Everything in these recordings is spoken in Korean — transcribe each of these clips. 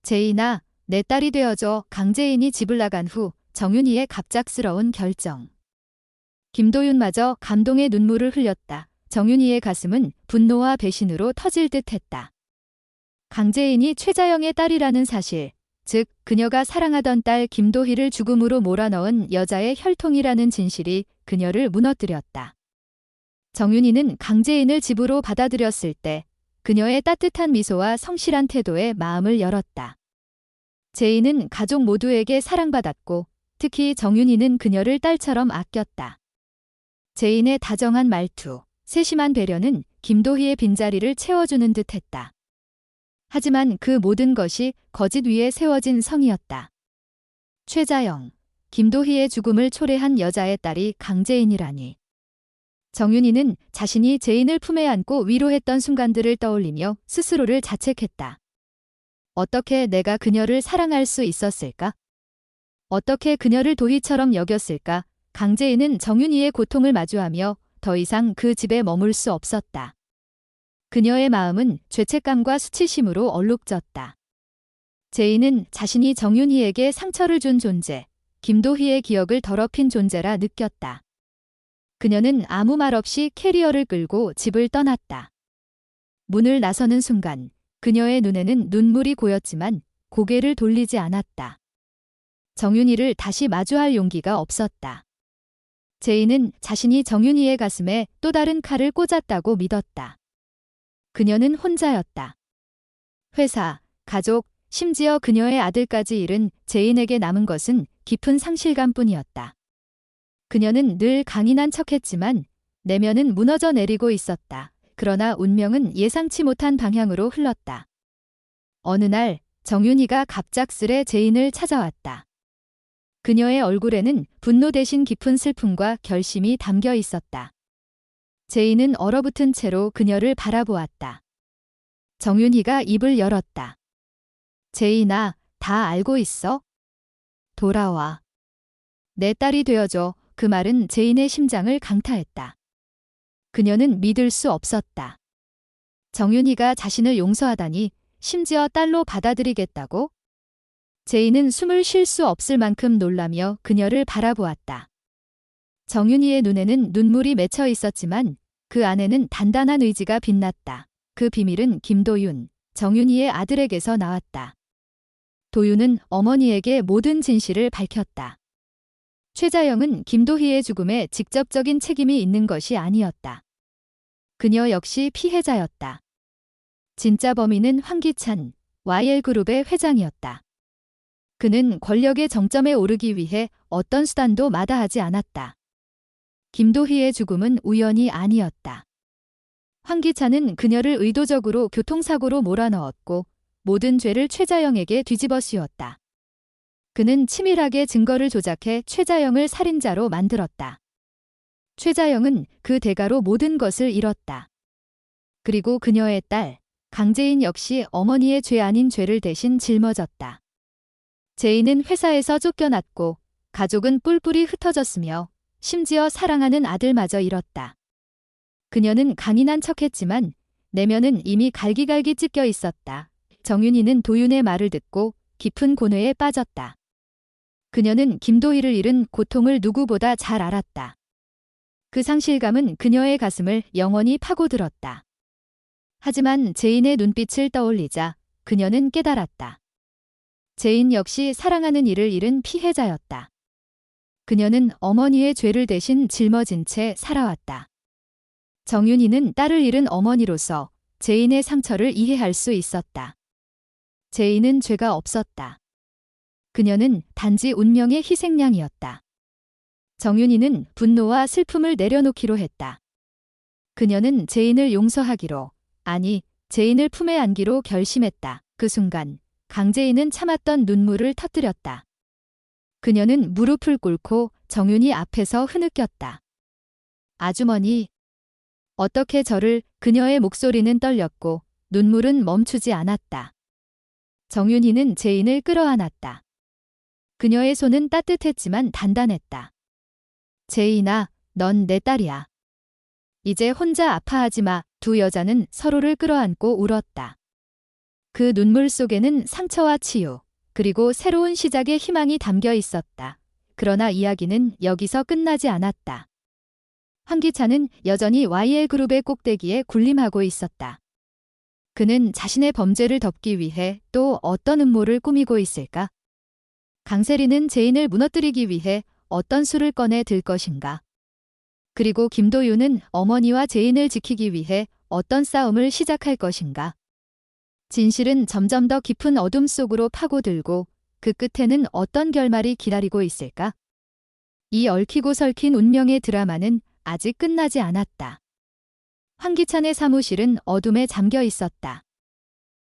제인아, 내 딸이 되어줘. 강재인이 집을 나간 후 정윤희의 갑작스러운 결정. 김도윤마저 감동의 눈물을 흘렸다. 정윤희의 가슴은 분노와 배신으로 터질 듯했다. 강재인이 최자영의 딸이라는 사실, 즉 그녀가 사랑하던 딸 김도희를 죽음으로 몰아넣은 여자의 혈통이라는 진실이 그녀를 무너뜨렸다. 정윤희는 강재인을 집으로 받아들였을 때 그녀의 따뜻한 미소와 성실한 태도에 마음을 열었다. 제인은 가족 모두에게 사랑받았고 특히 정윤희는 그녀를 딸처럼 아꼈다. 제인의 다정한 말투, 세심한 배려는 김도희의 빈자리를 채워주는 듯했다. 하지만 그 모든 것이 거짓 위에 세워진 성이었다. 최자영, 김도희의 죽음을 초래한 여자의 딸이 강재인이라니. 정윤희는 자신이 제인을 품에 안고 위로했던 순간들을 떠올리며 스스로를 자책했다. 어떻게 내가 그녀를 사랑할 수 있었을까? 어떻게 그녀를 도희처럼 여겼을까? 강재인은 정윤희의 고통을 마주하며 더 이상 그 집에 머물 수 없었다. 그녀의 마음은 죄책감과 수치심으로 얼룩졌다. 제인은 자신이 정윤희에게 상처를 준 존재, 김도희의 기억을 더럽힌 존재라 느꼈다. 그녀는 아무 말 없이 캐리어를 끌고 집을 떠났다. 문을 나서는 순간 그녀의 눈에는 눈물이 고였지만 고개를 돌리지 않았다. 정윤희를 다시 마주할 용기가 없었다. 제인은 자신이 정윤희의 가슴에 또 다른 칼을 꽂았다고 믿었다. 그녀는 혼자였다. 회사, 가족, 심지어 그녀의 아들까지 잃은 제인에게 남은 것은 깊은 상실감뿐이었다. 그녀는 늘 강인한 척했지만 내면은 무너져 내리고 있었다. 그러나 운명은 예상치 못한 방향으로 흘렀다. 어느 날 정윤희가 갑작스레 제인을 찾아왔다. 그녀의 얼굴에는 분노 대신 깊은 슬픔과 결심이 담겨 있었다. 제인은 얼어붙은 채로 그녀를 바라보았다. 정윤희가 입을 열었다. 제인아, 다 알고 있어? 돌아와. 내 딸이 되어줘. 그 말은 제인의 심장을 강타했다. 그녀는 믿을 수 없었다. 정윤희가 자신을 용서하다니, 심지어 딸로 받아들이겠다고? 제인은 숨을 쉴 수 없을 만큼 놀라며 그녀를 바라보았다. 정윤희의 눈에는 눈물이 맺혀 있었지만 그 안에는 단단한 의지가 빛났다. 그 비밀은 김도윤, 정윤희의 아들에게서 나왔다. 도윤은 어머니에게 모든 진실을 밝혔다. 최자영은 김도희의 죽음에 직접적인 책임이 있는 것이 아니었다. 그녀 역시 피해자였다. 진짜 범인은 황기찬, YL그룹의 회장이었다. 그는 권력의 정점에 오르기 위해 어떤 수단도 마다하지 않았다. 김도희의 죽음은 우연이 아니었다. 황기찬은 그녀를 의도적으로 교통사고로 몰아넣었고 모든 죄를 최자영에게 뒤집어 씌웠다. 그는 치밀하게 증거를 조작해 최자영을 살인자로 만들었다. 최자영은 그 대가로 모든 것을 잃었다. 그리고 그녀의 딸, 강재인 역시 어머니의 죄 아닌 죄를 대신 짊어졌다. 제인은 회사에서 쫓겨났고 가족은 뿔뿔이 흩어졌으며 심지어 사랑하는 아들마저 잃었다. 그녀는 강인한 척했지만 내면은 이미 갈기갈기 찢겨 있었다. 정윤희는 도윤의 말을 듣고 깊은 고뇌에 빠졌다. 그녀는 김도희를 잃은 고통을 누구보다 잘 알았다. 그 상실감은 그녀의 가슴을 영원히 파고들었다. 하지만 제인의 눈빛을 떠올리자 그녀는 깨달았다. 제인 역시 사랑하는 이를 잃은 피해자였다. 그녀는 어머니의 죄를 대신 짊어진 채 살아왔다. 정윤희는 딸을 잃은 어머니로서 제인의 상처를 이해할 수 있었다. 제인은 죄가 없었다. 그녀는 단지 운명의 희생양이었다. 정윤희는 분노와 슬픔을 내려놓기로 했다. 그녀는 제인을 용서하기로, 아니, 제인을 품에 안기로 결심했다. 그 순간 강재인은 참았던 눈물을 터뜨렸다. 그녀는 무릎을 꿇고 정윤희 앞에서 흐느꼈다. 아주머니. 어떻게 저를, 그녀의 목소리는 떨렸고 눈물은 멈추지 않았다. 정윤희는 제인을 끌어안았다. 그녀의 손은 따뜻했지만 단단했다. 제인아, 넌 내 딸이야. 이제 혼자 아파하지 마. 두 여자는 서로를 끌어안고 울었다. 그 눈물 속에는 상처와 치유, 그리고 새로운 시작의 희망이 담겨 있었다. 그러나 이야기는 여기서 끝나지 않았다. 황기찬은 여전히 YL그룹의 꼭대기에 군림하고 있었다. 그는 자신의 범죄를 덮기 위해 또 어떤 음모를 꾸미고 있을까? 강세리는 제인을 무너뜨리기 위해 어떤 수를 꺼내 들 것인가? 그리고 김도윤은 어머니와 제인을 지키기 위해 어떤 싸움을 시작할 것인가? 진실은 점점 더 깊은 어둠 속으로 파고들고 그 끝에는 어떤 결말이 기다리고 있을까? 이 얽히고 설킨 운명의 드라마는 아직 끝나지 않았다. 황기찬의 사무실은 어둠에 잠겨 있었다.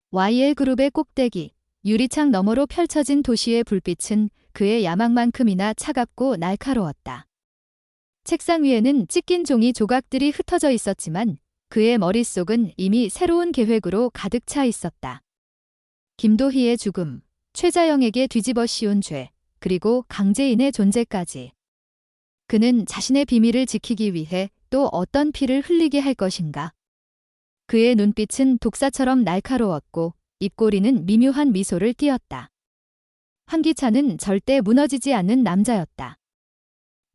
YL그룹의 꼭대기, 유리창 너머로 펼쳐진 도시의 불빛은 그의 야망만큼이나 차갑고 날카로웠다. 책상 위에는 찢긴 종이 조각들이 흩어져 있었지만 그의 머릿속은 이미 새로운 계획으로 가득 차 있었다. 김도희의 죽음, 최자영에게 뒤집어 씌운 죄, 그리고 강재인의 존재까지. 그는 자신의 비밀을 지키기 위해 또 어떤 피를 흘리게 할 것인가? 그의 눈빛은 독사처럼 날카로웠고 입꼬리는 미묘한 미소를 띄었다. 황기찬은 절대 무너지지 않는 남자였다.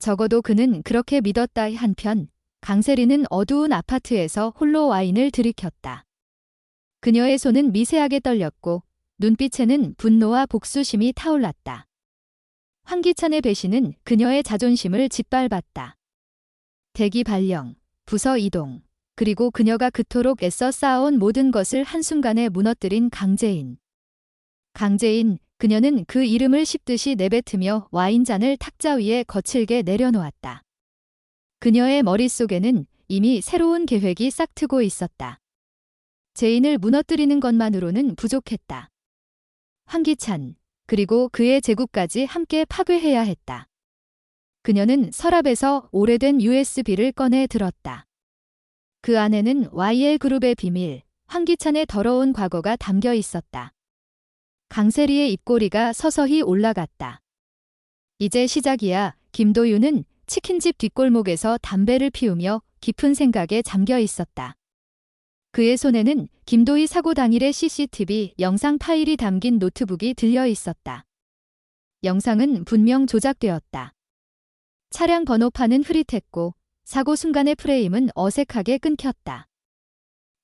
적어도 그는 그렇게 믿었다. 한편 강세리는 어두운 아파트에서 홀로 와인을 들이켰다. 그녀의 손은 미세하게 떨렸고 눈빛에는 분노와 복수심이 타올랐다. 황기찬의 배신은 그녀의 자존심을 짓밟았다. 대기 발령, 부서 이동, 그리고 그녀가 그토록 애써 쌓아온 모든 것을 한순간에 무너뜨린 강재인. 강재인, 그녀는 그 이름을 씹듯이 내뱉으며 와인잔을 탁자 위에 거칠게 내려놓았다. 그녀의 머릿속에는 이미 새로운 계획이 싹트고 있었다. 제인을 무너뜨리는 것만으로는 부족했다. 황기찬, 그리고 그의 제국까지 함께 파괴해야 했다. 그녀는 서랍에서 오래된 USB를 꺼내 들었다. 그 안에는 YL그룹의 비밀, 황기찬의 더러운 과거가 담겨 있었다. 강세리의 입꼬리가 서서히 올라갔다. 이제 시작이야. 김도윤은 치킨집 뒷골목에서 담배를 피우며 깊은 생각에 잠겨 있었다. 그의 손에는 김도희 사고 당일의 CCTV 영상 파일이 담긴 노트북이 들려 있었다. 영상은 분명 조작되었다. 차량 번호판은 흐릿했고 사고 순간의 프레임은 어색하게 끊겼다.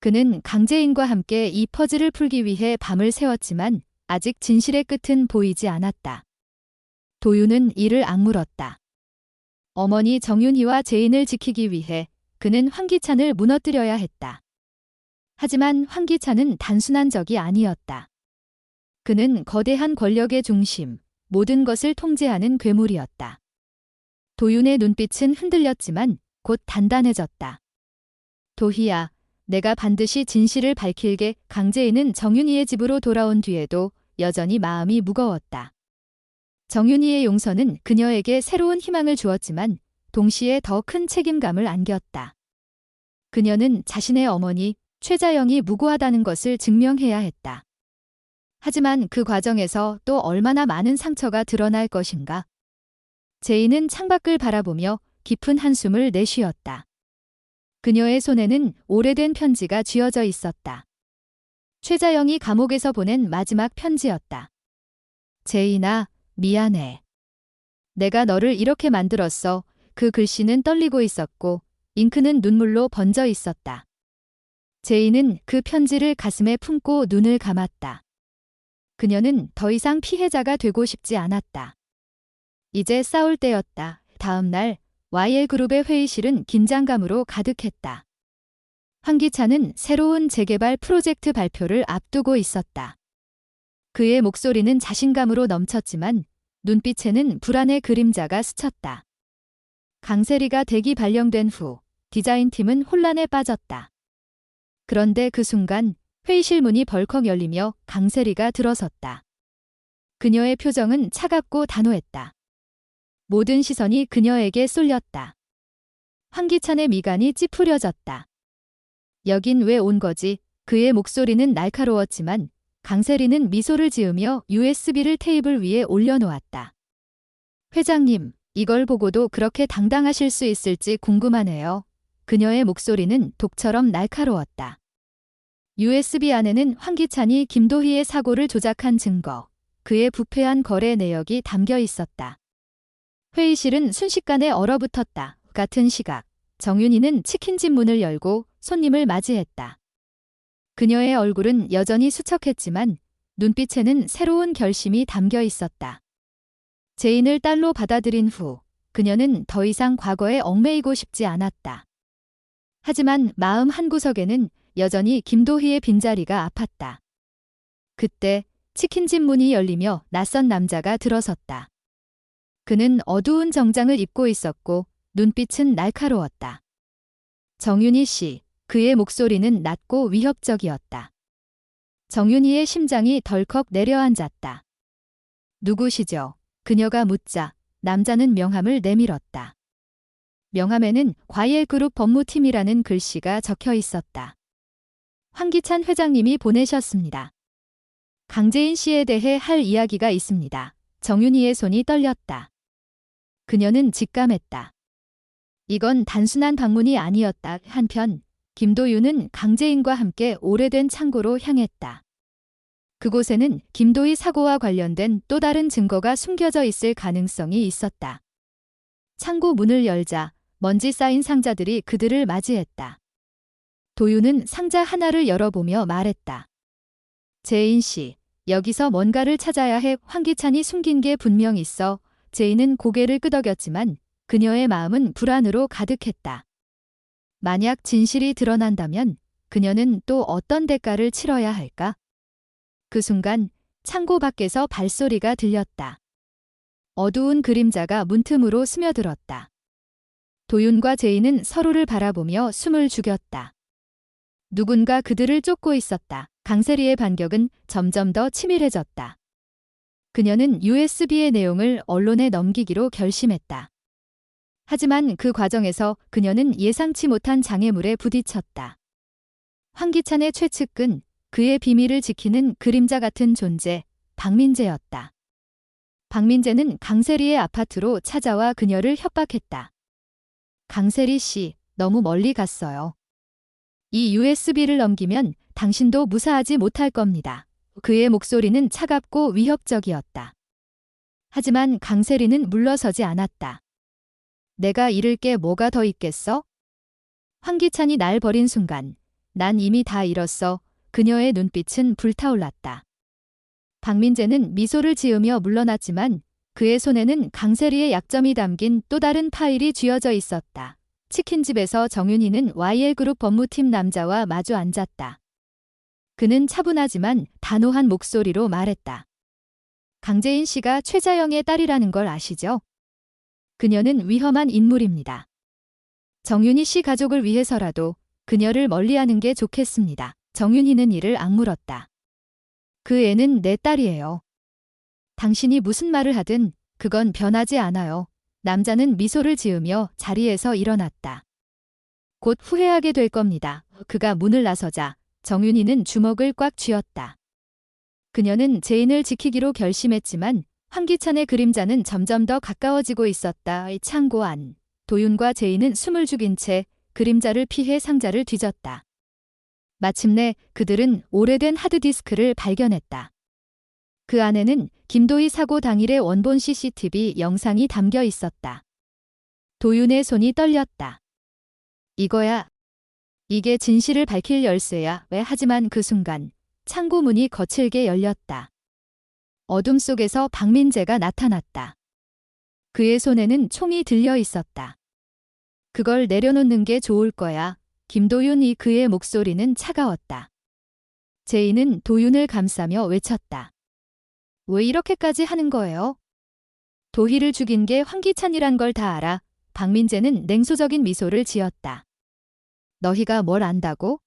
그는 강재인과 함께 이 퍼즐을 풀기 위해 밤을 새웠지만 아직 진실의 끝은 보이지 않았다. 도윤은 이를 악물었다. 어머니 정윤희와 제인을 지키기 위해 그는 황기찬을 무너뜨려야 했다. 하지만 황기찬은 단순한 적이 아니었다. 그는 거대한 권력의 중심, 모든 것을 통제하는 괴물이었다. 도윤의 눈빛은 흔들렸지만 곧 단단해졌다. 도희야, 내가 반드시 진실을 밝힐게. 강재인은 정윤희의 집으로 돌아온 뒤에도 여전히 마음이 무거웠다. 정윤희의 용서는 그녀에게 새로운 희망을 주었지만 동시에 더 큰 책임감을 안겼다. 그녀는 자신의 어머니 최자영이 무고하다는 것을 증명해야 했다. 하지만 그 과정에서 또 얼마나 많은 상처가 드러날 것인가. 제인은 창밖을 바라보며 깊은 한숨을 내쉬었다. 그녀의 손에는 오래된 편지가 쥐어져 있었다. 최자영이 감옥에서 보낸 마지막 편지였다. 제인아, 미안해. 내가 너를 이렇게 만들었어. 그 글씨는 떨리고 있었고 잉크는 눈물로 번져 있었다. 제인은 그 편지를 가슴에 품고 눈을 감았다. 그녀는 더 이상 피해자가 되고 싶지 않았다. 이제 싸울 때였다. 다음 날 YL그룹의 회의실은 긴장감으로 가득했다. 황기찬은 새로운 재개발 프로젝트 발표를 앞두고 있었다. 그의 목소리는 자신감으로 넘쳤지만 눈빛에는 불안의 그림자가 스쳤다. 강세리가 대기 발령된 후 디자인팀은 혼란에 빠졌다. 그런데 그 순간 회의실 문이 벌컥 열리며 강세리가 들어섰다. 그녀의 표정은 차갑고 단호했다. 모든 시선이 그녀에게 쏠렸다. 황기찬의 미간이 찌푸려졌다. 여긴 왜 온 거지? 그의 목소리는 날카로웠지만 강세리는 미소를 지으며 USB를 테이블 위에 올려놓았다. 회장님, 이걸 보고도 그렇게 당당하실 수 있을지 궁금하네요. 그녀의 목소리는 독처럼 날카로웠다. USB 안에는 황기찬이 김도희의 사고를 조작한 증거, 그의 부패한 거래 내역이 담겨 있었다. 회의실은 순식간에 얼어붙었다. 같은 시각, 정윤희는 치킨집 문을 열고 손님을 맞이했다. 그녀의 얼굴은 여전히 수척했지만 눈빛에는 새로운 결심이 담겨 있었다. 제인을 딸로 받아들인 후 그녀는 더 이상 과거에 얽매이고 싶지 않았다. 하지만 마음 한구석에는 여전히 김도희의 빈자리가 아팠다. 그때 치킨집 문이 열리며 낯선 남자가 들어섰다. 그는 어두운 정장을 입고 있었고 눈빛은 날카로웠다. 정윤희 씨, 그의 목소리는 낮고 위협적이었다. 정윤희의 심장이 덜컥 내려앉았다. 누구시죠? 그녀가 묻자 남자는 명함을 내밀었다. 명함에는 과일그룹 법무팀이라는 글씨가 적혀 있었다. 황기찬 회장님이 보내셨습니다. 강재인 씨에 대해 할 이야기가 있습니다. 정윤희의 손이 떨렸다. 그녀는 직감했다. 이건 단순한 방문이 아니었다. 한편 김도윤은 강재인과 함께 오래된 창고로 향했다. 그곳에는 김도희 사고와 관련된 또 다른 증거가 숨겨져 있을 가능성이 있었다. 창고 문을 열자 먼지 쌓인 상자들이 그들을 맞이했다. 도윤은 상자 하나를 열어보며 말했다. 재인 씨, 여기서 뭔가를 찾아야 해. 황기찬이 숨긴 게 분명 있어. 재인은 고개를 끄덕였지만 그녀의 마음은 불안으로 가득했다. 만약 진실이 드러난다면 그녀는 또 어떤 대가를 치러야 할까? 그 순간 창고 밖에서 발소리가 들렸다. 어두운 그림자가 문틈으로 스며들었다. 도윤과 제인은 서로를 바라보며 숨을 죽였다. 누군가 그들을 쫓고 있었다. 강세리의 반격은 점점 더 치밀해졌다. 그녀는 USB의 내용을 언론에 넘기기로 결심했다. 하지만 그 과정에서 그녀는 예상치 못한 장애물에 부딪혔다. 황기찬의 최측근, 그의 비밀을 지키는 그림자 같은 존재, 박민재였다. 박민재는 강세리의 아파트로 찾아와 그녀를 협박했다. 강세리 씨, 너무 멀리 갔어요. 이 USB를 넘기면 당신도 무사하지 못할 겁니다. 그의 목소리는 차갑고 위협적이었다. 하지만 강세리는 물러서지 않았다. 내가 잃을 게 뭐가 더 있겠어? 황기찬이 날 버린 순간, 난 이미 다 잃었어. 그녀의 눈빛은 불타올랐다. 박민재는 미소를 지으며 물러났지만 그의 손에는 강세리의 약점이 담긴 또 다른 파일이 쥐어져 있었다. 치킨집에서 정윤희는 YL그룹 법무팀 남자와 마주 앉았다. 그는 차분하지만 단호한 목소리로 말했다. 강재인 씨가 최자영의 딸이라는 걸 아시죠? 그녀는 위험한 인물입니다. 정윤희 씨 가족을 위해서라도 그녀를 멀리하는 게 좋겠습니다. 정윤희는 이를 악물었다. 그 애는 내 딸이에요. 당신이 무슨 말을 하든 그건 변하지 않아요. 남자는 미소를 지으며 자리에서 일어났다. 곧 후회하게 될 겁니다. 그가 문을 나서자 정윤희는 주먹을 꽉 쥐었다. 그녀는 제인을 지키기로 결심했지만 황기찬의 그림자는 점점 더 가까워지고 있었다. 창고 안. 도윤과 제인은 숨을 죽인 채 그림자를 피해 상자를 뒤졌다. 마침내 그들은 오래된 하드디스크를 발견했다. 그 안에는 김도희 사고 당일의 원본 CCTV 영상이 담겨 있었다. 도윤의 손이 떨렸다. 이거야. 이게 진실을 밝힐 열쇠야. 왜? 하지만 그 순간 창고 문이 거칠게 열렸다. 어둠 속에서 박민재가 나타났다. 그의 손에는 총이 들려 있었다. 그걸 내려놓는 게 좋을 거야. 김도윤이 그의 목소리는 차가웠다. 제인은 도윤을 감싸며 외쳤다. 왜 이렇게까지 하는 거예요? 도희를 죽인 게 황기찬이란 걸 다 알아. 박민재는 냉소적인 미소를 지었다. 너희가 뭘 안다고?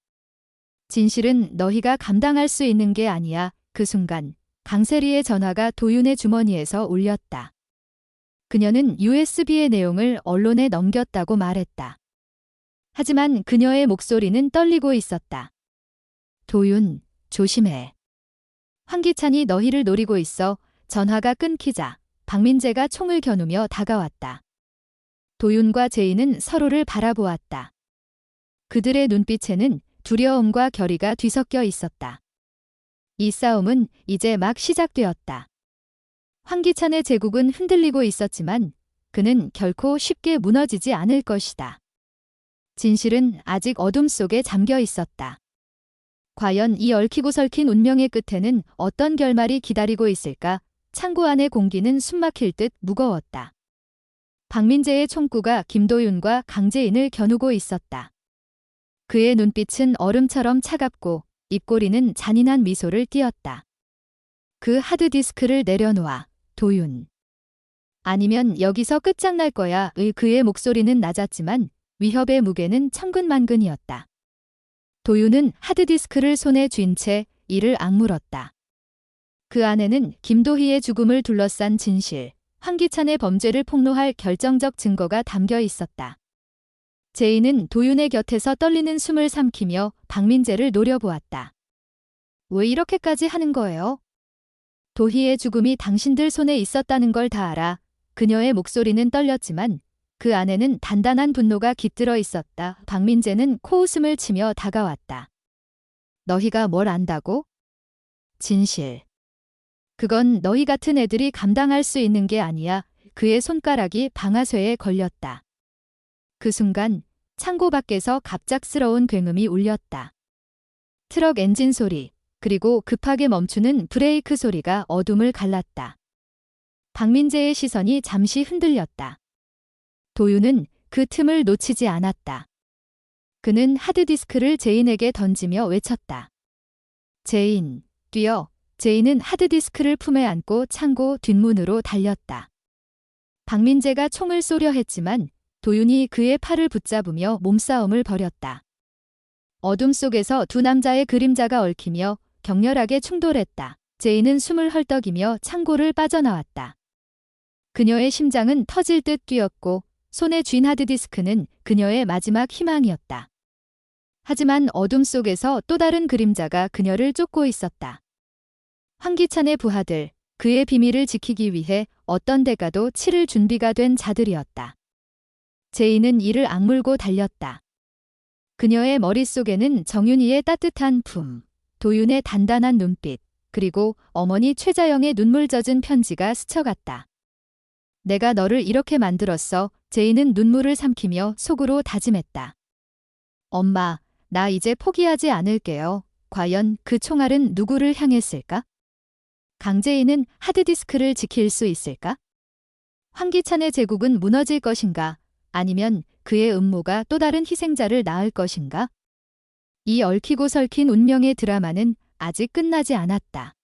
진실은 너희가 감당할 수 있는 게 아니야. 그 순간 강세리의 전화가 도윤의 주머니에서 울렸다. 그녀는 USB의 내용을 언론에 넘겼다고 말했다. 하지만 그녀의 목소리는 떨리고 있었다. 도윤, 조심해. 황기찬이 너희를 노리고 있어. 전화가 끊기자 박민재가 총을 겨누며 다가왔다. 도윤과 제인은 서로를 바라보았다. 그들의 눈빛에는 두려움과 결의가 뒤섞여 있었다. 이 싸움은 이제 막 시작되었다. 황기찬의 제국은 흔들리고 있었지만 그는 결코 쉽게 무너지지 않을 것이다. 진실은 아직 어둠 속에 잠겨 있었다. 과연 이 얽히고 설킨 운명의 끝에는 어떤 결말이 기다리고 있을까? 창고 안의 공기는 숨막힐 듯 무거웠다. 박민재의 총구가 김도윤과 강재인을 겨누고 있었다. 그의 눈빛은 얼음처럼 차갑고 입꼬리는 잔인한 미소를 띄었다. 그 하드디스크를 내려놓아, 도윤. 아니면 여기서 끝장날 거야. 그의 목소리는 낮았지만 위협의 무게는 천근만근이었다. 도윤은 하드디스크를 손에 쥔 채 이를 악물었다. 그 안에는 김도희의 죽음을 둘러싼 진실, 황기찬의 범죄를 폭로할 결정적 증거가 담겨 있었다. 제인은 도윤의 곁에서 떨리는 숨을 삼키며 박민재를 노려보았다. 왜 이렇게까지 하는 거예요? 도희의 죽음이 당신들 손에 있었다는 걸 다 알아. 그녀의 목소리는 떨렸지만 그 안에는 단단한 분노가 깃들어 있었다. 박민재는 코웃음을 치며 다가왔다. 너희가 뭘 안다고? 진실. 그건 너희 같은 애들이 감당할 수 있는 게 아니야. 그의 손가락이 방아쇠에 걸렸다. 그 순간 창고 밖에서 갑작스러운 굉음이 울렸다. 트럭 엔진 소리, 그리고 급하게 멈추는 브레이크 소리가 어둠을 갈랐다. 박민재의 시선이 잠시 흔들렸다. 도윤은 그 틈을 놓치지 않았다. 그는 하드디스크를 제인에게 던지며 외쳤다. 제인, 뛰어. 제인은 하드디스크를 품에 안고 창고 뒷문으로 달렸다. 박민재가 총을 쏘려 했지만 도윤이 그의 팔을 붙잡으며 몸싸움을 벌였다. 어둠 속에서 두 남자의 그림자가 얽히며 격렬하게 충돌했다. 제인은 숨을 헐떡이며 창고를 빠져나왔다. 그녀의 심장은 터질 듯 뛰었고 손에 쥔 하드디스크는 그녀의 마지막 희망이었다. 하지만 어둠 속에서 또 다른 그림자가 그녀를 쫓고 있었다. 황기찬의 부하들, 그의 비밀을 지키기 위해 어떤 대가도 치를 준비가 된 자들이었다. 제인은 이를 악물고 달렸다. 그녀의 머릿속에는 정윤이의 따뜻한 품, 도윤의 단단한 눈빛, 그리고 어머니 최자영의 눈물 젖은 편지가 스쳐갔다. 내가 너를 이렇게 만들었어. 제인은 눈물을 삼키며 속으로 다짐했다. 엄마, 나 이제 포기하지 않을게요. 과연 그 총알은 누구를 향했을까? 강재인은 하드디스크를 지킬 수 있을까? 황기찬의 제국은 무너질 것인가? 아니면 그의 음모가 또 다른 희생자를 낳을 것인가? 이 얽히고 설킨 운명의 드라마는 아직 끝나지 않았다.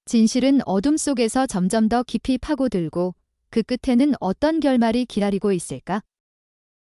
진실은 어둠 속에서 점점 더 깊이 파고들고 그 끝에는 어떤 결말이 기다리고 있을까?